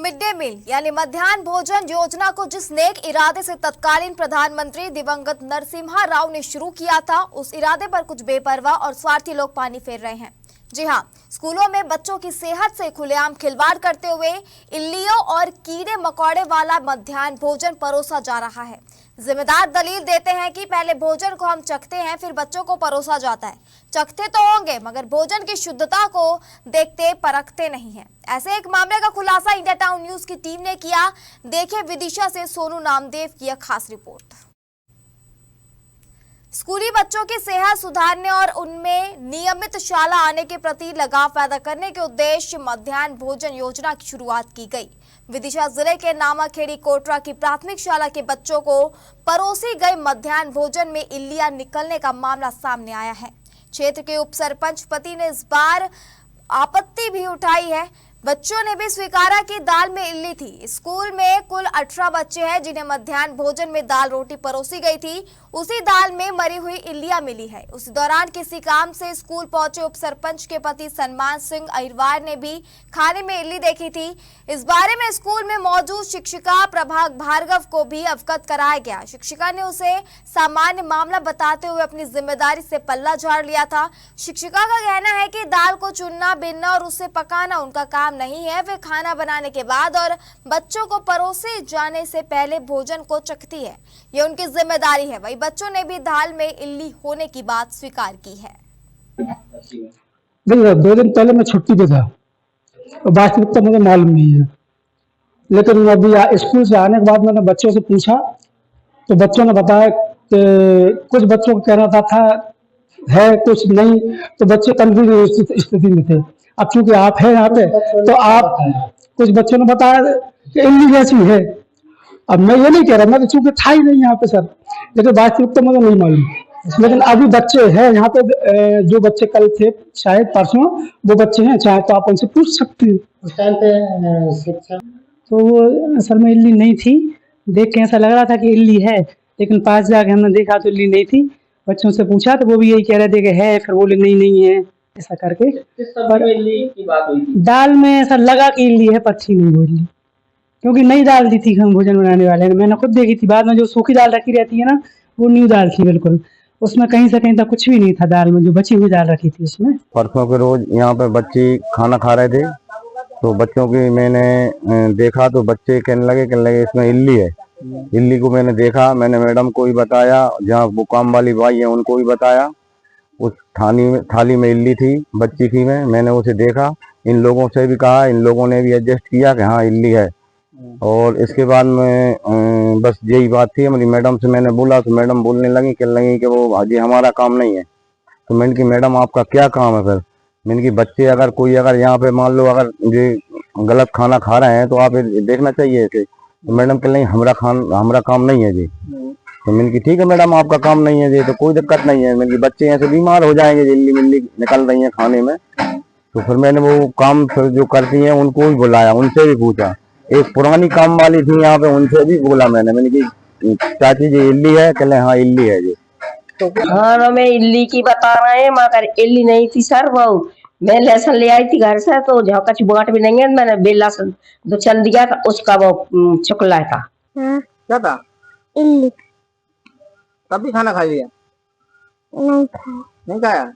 Mid day meal यानी मध्याह्न भोजन योजना को जिस नेक इरादे से तत्कालीन प्रधानमंत्री दिवंगत नरसिम्हा राव ने शुरू किया था, उस इरादे पर कुछ बेपरवाह और स्वार्थी लोग पानी फेर रहे हैं। जी हां, स्कूलों में बच्चों की सेहत से खुलेआम खिलवाड़ करते हुए इल्लियों और कीड़े मकोड़े वाला मध्याह्न भोजन परोसा जा रहा है। जिम्मेदार दलील देते हैं कि पहले भोजन को हम चखते हैं, फिर बच्चों को परोसा जाता है। चखते तो होंगे मगर भोजन की शुद्धता को देखते परखते नहीं है। ऐसे एक मामले का खुलासा इंडिया टाउन न्यूज की टीम ने किया। देखिए विदिशा से सोनू नामदेव की यह खास रिपोर्ट। स्कूली बच्चों की सेहत सुधारने और उनमें नियमित शाला आने के प्रति लगाव पैदा करने के उद्देश्य मध्याह्न भोजन योजना की शुरुआत की गई। विदिशा जिले के नामाखेड़ी कोटरा की प्राथमिक शाला के बच्चों को परोसी गई मध्याह्न भोजन में इल्लियां निकलने का मामला सामने आया है। क्षेत्र के उप सरपंच पति ने इस बार आपत्ति भी उठाई है। बच्चों ने भी स्वीकारा कि दाल में इल्ली थी। स्कूल में कुल 18 बच्चे हैं जिन्हें मध्याह्न भोजन में दाल रोटी परोसी गई थी। उसी दाल में मरी हुई इल्लियां मिली है। उसी दौरान किसी काम से स्कूल पहुंचे उप सरपंच के पति सन्मान सिंह अहिरवार ने भी खाने में इल्ली देखी थी। इस बारे में स्कूल में मौजूद शिक्षिका प्रभाग भार्गव को भी अवगत कराया गया। शिक्षिका ने उसे सामान्य मामला बताते हुए अपनी जिम्मेदारी से पल्ला झाड़ लिया था। शिक्षिका का कहना है कि दाल को चुनना, बिनना और उसे पकाना उनका काम नहीं है। वे खाना बनाने के बाद और बच्चों को परोसे जाने से पहले भोजन को चखती है, ये उनकी जिम्मेदारी है। वही बच्चों ने भी दाल में इल्ली होने की बात स्वीकार की है। देखिए 2 दिन पहले मैं छुट्टी पे था, वास्तविकता मुझे मालूम नहीं है, लेकिन अभी स्कूल से आने के बाद मैंने बच्चों से पूछा तो बच्चों ने बताया कि कुछ बच्चों को कहना था है, कुछ नहीं, तो बच्चे कंफ्यूज स्थिति में थे। अब चूंकि आप हैं यहाँ पे तो आप, कुछ बच्चों ने बताया कि इल्ली जैसी है। अब मैं ये नहीं कह रहा, मैं तो चूंकि था ही नहीं यहाँ पे सर, लेकिन वास्तविकता मुझे नहीं मालूम। लेकिन अभी बच्चे हैं यहाँ पे, जो बच्चे कल थे शायद परसों, वो बच्चे हैं, चाहे तो आप उनसे पूछ सकते हैं। उस टाइम पे शिक्षा तो वो असल में इल्ली नहीं थी। देख के ऐसा लग रहा था कि इल्ली है, लेकिन पास जाके हमने देखा तो इल्ली नहीं थी। बच्चों से पूछा तो वो भी यही कह रहे थे कि है, फिर बोले नहीं है, ऐसा करके। पर इल्ली की बात हुई थी, दाल में ऐसा लगा कि इल्ली है, पर थी नहीं वो इल्ली, क्योंकि नई दाल दी थी हम भोजन बनाने वाले ने। मैंने खुद देखी थी, बाद में जो सूखी दाल रखी रहती है ना, वो न्यू दाल थी बिल्कुल। उसमें कहीं से कहीं तक कुछ भी नहीं था दाल में, जो बची हुई दाल रखी थी उसमें। परसों के रोज यहाँ पे बच्चे खाना खा रहे थे, तो बच्चों की मैंने देखा तो बच्चे कहने लगे इसमें इल्ली है। इल्ली को मैंने देखा, मैंने मैडम को भी बताया, जहाँ वो काम वाली भाई है उनको भी बताया। उस थाली में इल्ली थी, बच्ची थी। मैंने उसे देखा, इन लोगों से भी कहा, इन लोगों ने भी एडजस्ट किया कि हाँ इल्ली है। और इसके बाद में बस यही बात थी। मेरी मैडम से मैंने बोला तो मैडम बोलने लगी, कहने लगी कि वो हाजी हमारा काम नहीं है। तो मैंने कि मैडम आपका क्या काम है फिर? मैंने कि बच्चे अगर यहाँ पे मान लो अगर जो गलत खाना खा रहे हैं तो आप देखना चाहिए इसे। तो मैडम कहने लगी हमारा काम नहीं है जी। तो मैंने कि ठीक है मैडम, आपका काम नहीं है जी, तो कोई दिक्कत नहीं है। मैंने कि बच्चे ऐसे बीमार हो जाएंगे, इल्ली मिल्ली निकल रही है खाने में। तो फिर मैंने वो काम फिर जो करती हैं उनको भी बुलाया, उनसे भी पूछा। एक पुरानी काम वाली थी यहाँ पे, उनसे भी बोला मैंने कि चाची जी इल्ली है? कहले हाँ इल्ली है जी। तो खाना में इल्ली की बता रहे हैं, मगर इल्ली नहीं थी सर। वो मैं लहसुन ले आई थी घर से, तो झोंका बाट भी नहीं है, मैंने बेला से दो चल दिया था, उसका वो चुकला था। क्या था? इल्ली। कभी खाना खा लिया? नहीं खाया। नहीं खाया?